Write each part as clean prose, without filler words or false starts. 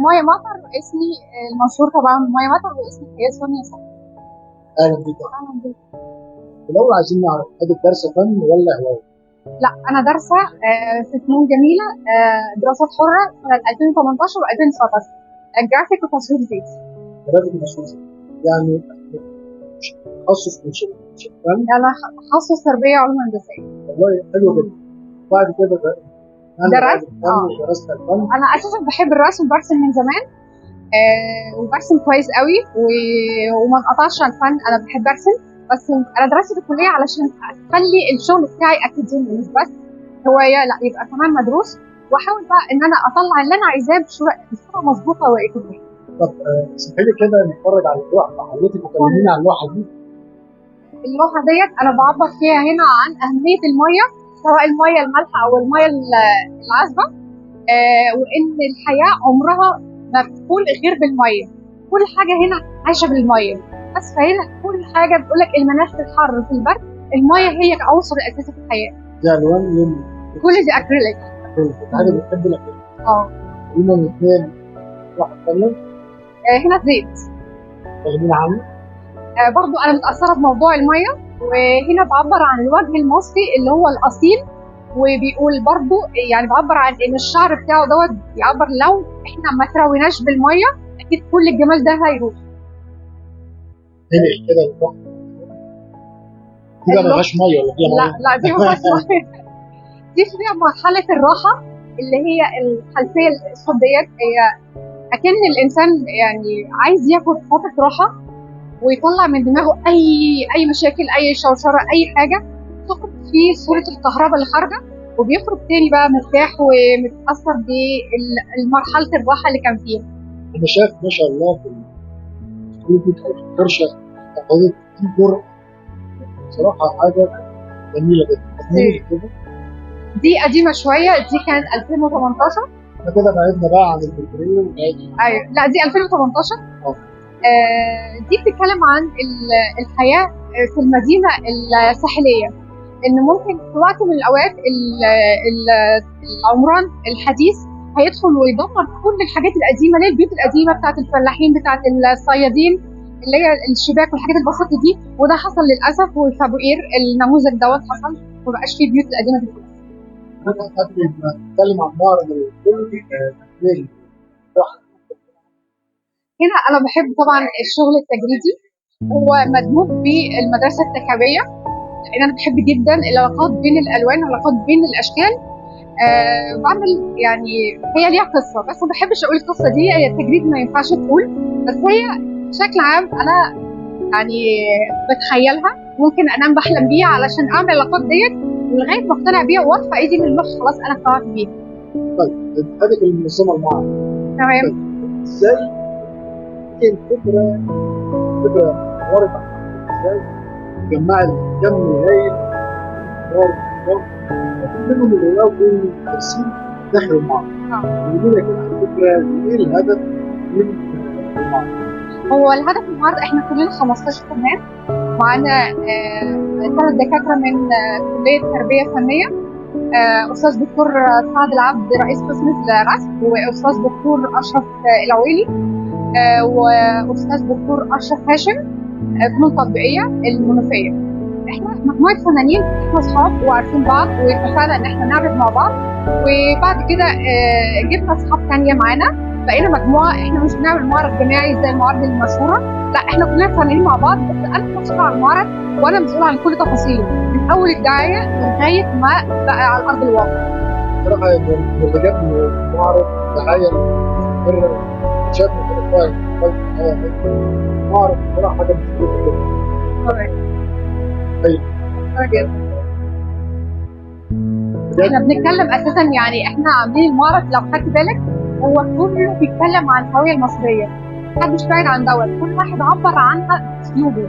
مايا مطر اسمي المشهور طبعا مايا مطر، واسمي هي سونيا صبري. اهلا بيك. اهلا بيك. الاول عايزين نعرف حضرتك دارسه فن ولا هوايه؟ لا انا دارسه في فنون جميله، دراسات حره سنه 2018 و2019، جرافيك وتصوير زيتي. جرافيك مشهور يعني تخصص مش الفن. انا تخصص تربيه علوم هندسيه. والله حلو جدا. بعد كده انا بعد درست الفن ودرست الفن. انا اساسا بحب الرسم، برسم من زمان، وبرسم كويس قوي وما انقطعش عن الفن. انا بحب ارسم، بس انا درست في الكليه علشان اخلي الشغل بتاعي اكاديمي، مش بس هوايه، لا يبقى كمان مدروس، واحاول بقى ان انا اطلع اللي انا عايزاه بصوره مظبوطه وايجابيه. طب اسمحي لي كده نتفرج على اللوحه حضرتك وكلميني عن اللوحه دي. اللوحه ديت انا بعبر فيها هنا عن اهميه الميه، سواء الميه المالحه او الميه العذبه، وان الحياه عمرها ما بتكون غير بالميه. كل حاجه هنا عايشه بالميه، بس فهنا كل حاجه بتقول لك المناخ في الحر في البرد، الميه هي العنصر الاساسي في الحياه. دي الوان يوم. كل دي اكريليك. حاجه بتحب الاكريليك. اه. هما الاثنين. واحد ثانيه. هنا زيت. كلميني عنه. برضو انا متاثره بموضوع الميه، وهنا بعبر عن الوجه المصري اللي هو الاصيل، وبيقول برضو يعني بعبر عن ان الشعر بتاعه دوت بيعبر لو احنا ما ترويناش بالميه اكيد كل الجمال ده هيروح. هنا كده اللوحه دي بقى ما فيهاش ميه ولا فيها ميه؟ لا دي ما فيهاش ميه. دي فيها مرحله الراحه اللي هي الخلفيه الاسود ديت، هي اكن الانسان يعني عايز ياخد فتره راحه ويطلع من دماغه اي مشاكل، اي شوشره، اي حاجه تخرج في صوره الكهرباء اللي خارجه، وبيخرج تاني بقى مرتاح ومتاثر بمرحله الراحه اللي كان فيها. انا شايف ما شاء الله في الفيديو او في الفرشه حضرتك في جرأة، بصراحه حاجه جميله جدا. دي قديمه شويه، دي كانت 2018. احنا كده بعدنا بقى عن البربريه. ايوه لا دي 2018. دي بتتكلم عن الحياه في المدينه الساحليه، ان ممكن في وقت من الاوقات العمران الحديث هيدخل ويدمر كل الحاجات القديمه، اللي هي البيوت القديمه بتاعت الفلاحين، بتاعت الصيادين، اللي هي الشباك والحاجات البسيطه دي، وده حصل للاسف. وفي ابو قير النموذج دوت حصل، ما بقاش فيه بيوت القديمه دي. قبل ما نتكلم عن معرض الفيلم هنا انا بحب طبعا الشغل التجريدي، هو مدموج بالمدرسه التكعيبيه، لان انا بحب جدا العلاقات بين الالوان والعلاقات بين الاشكال. بعمل يعني هي ليها قصه، بس ما بحبش اقول القصه دي، هي التجريد ما ينفعش تقول، بس هي بشكل عام انا يعني بتخيلها، ممكن انام بحلم بيها علشان اعمل العلاقات ديت لغايه ما اقتنع بيها وارفع ايدي من اللوح، خلاص انا اقتنعت بيها. طيب هذه المنظمه المعرض تمام. ازاي الفكره واردة ازاي تجمع الكم الهائل منهم اللي يلاقوا الترسيم داخل المعرض. يقول لك الفكره ايه الهدف من المعرض؟ هو الهدف من المعرض احنا كلنا 15 فنان، معانا 3 دكاتره من كليه تربيه فنيه، استاذ دكتور سعد العبد رئيس قسم الرسم، واستاذ دكتور اشرف العويلي، واستاذ دكتور اشرف هاشم فنون تطبيقيه المنوفيه. احنا مجموعه فنانين، احنا اصحاب وعارفين بعض، واتفقنا ان احنا نعرض مع بعض، وبعد كده جبنا اصحاب ثانيه معانا، بقينا مجموعه. احنا مش بنعمل معرض جماعي زي المعارض المشهوره، لا احنا كلنا فنانين مع بعض، بس انا مسؤوله عن المعرض وانا مسؤوله عن كل تفاصيله من اول الدعايه لغايه ما بقى على ارض الواقع. بصراحه اللي جاب المعرض دعايه مستمره شافنا كده كويس معرض بصراحه حاجه مشكله جدا. طيب. احنا بنتكلم اساسا يعني احنا عاملين المعرض لو خدت بالك هو كله بيتكلم عن الهويه المصريه، محدش بعيد عن دوت، كل واحد عبر عنها باسلوبه.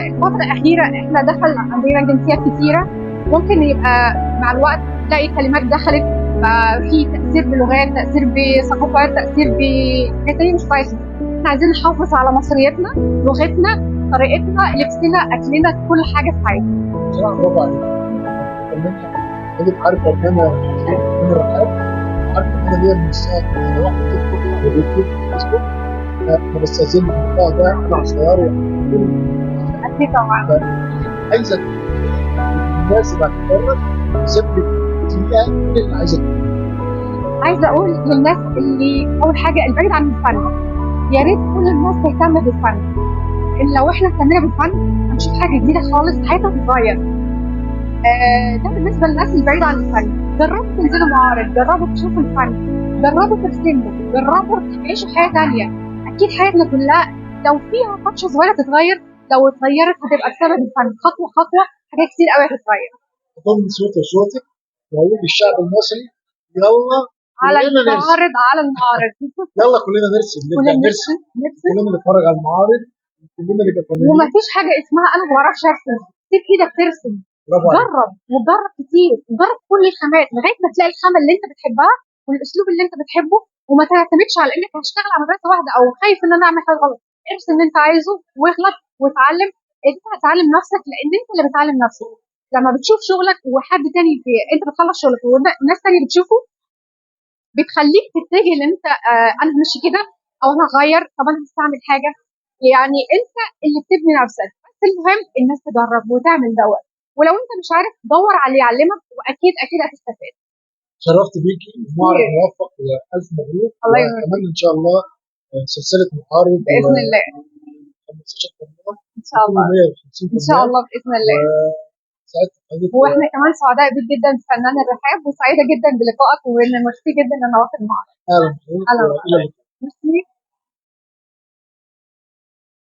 الفتره الاخيره احنا دخل عندنا جنسيات كتيره، ممكن يبقى مع الوقت تلاقي كلمات دخلت في تاثير بلغات، تاثير بثقافات، تاثير بحاجات مش كويسه. احنا عايزين نحافظ على مصريتنا، لغتنا، طريقتنا، لبسنا، اكلنا، كل حاجه في حياتنا. بصراحه برافو عليك. انت عارفه ان انا من الرحاب، عارفه ان انا حاليا من الساعه 1 تدخل على اليوتيوب والفيسبوك. انا بستاذن الموضوع ده انا هصوره اكيد طبعا. عايزك الناس اللي هتتفرج تسيب لي دقيقه اللي عايزه عايزه اقول للناس اللي اول حاجه البعيد عن الفن، يا ريت كل الناس تهتم بالفن. ان لو احنا اهتمينا بالفن هنشوف حاجه جديده خالص، حياتنا هتتغير. ده بالنسبه للناس البعيده عن الفن. جربوا تنزلوا معارض، جربوا تشوفوا الفن، جربوا ترسموا، جربوا تعيشوا حياه تانية. اكيد حياتنا كلها لو فيها فتره صغيره تتغير، لو اتغيرت هتبقى بسبب الفن. خطوه خطوه حاجات كتير قوي هتتغير. تضم صوت وصوتك واقول للشعب المصري يلا على كلنا نرسم، المعارض، على المعارض. يلا كلنا نرسم، نبدا كلنا نرسم، نرسم. كلنا نتفرج على المعارض، كلنا نبقى فنانين. ومفيش حاجه اسمها انا ما بعرفش ارسم، سيب ايدك ترسم. برافو عليك. جرب وجرب كتير، جرب كل الخامات لغايه ما تلاقي الخامه اللي انت بتحبها والاسلوب اللي انت بتحبه. وما تعتمدش على انك هشتغل على مدرسه واحده او خايف ان انا اعمل حاجه غلط. ارسم اللي انت عايزه واغلط واتعلم. انت هتعلم نفسك لان انت اللي بتعلم نفسك. لما بتشوف شغلك وحد تاني انت بتخلص شغلك وناس تانية بتشوفه، بتخليك تتجه ان انت انا همشي كده او انا هغير، طب انا هستعمل حاجه. يعني انت اللي بتبني نفسك. بس المهم الناس تجرب وتعمل دوت. ولو انت مش عارف دور على اللي يعلمك، واكيد اكيد هتستفاد. شرفت بيكي، معرض موفق والف مبروك، الله يبارك واتمنى ان شاء الله سلسله معارض باذن الله. 15 فنان ان شاء الله. 150 ان شاء فنان. الله باذن الله. وسعدت بحضرتك. واحنا كمان سعداء بيك جدا فنان الرحاب، وسعيده جدا بلقائك، وان ميرسي جدا ان انا واخد معاك. اهلا بحضرتك اهلا والى اللقاء. ميرسي.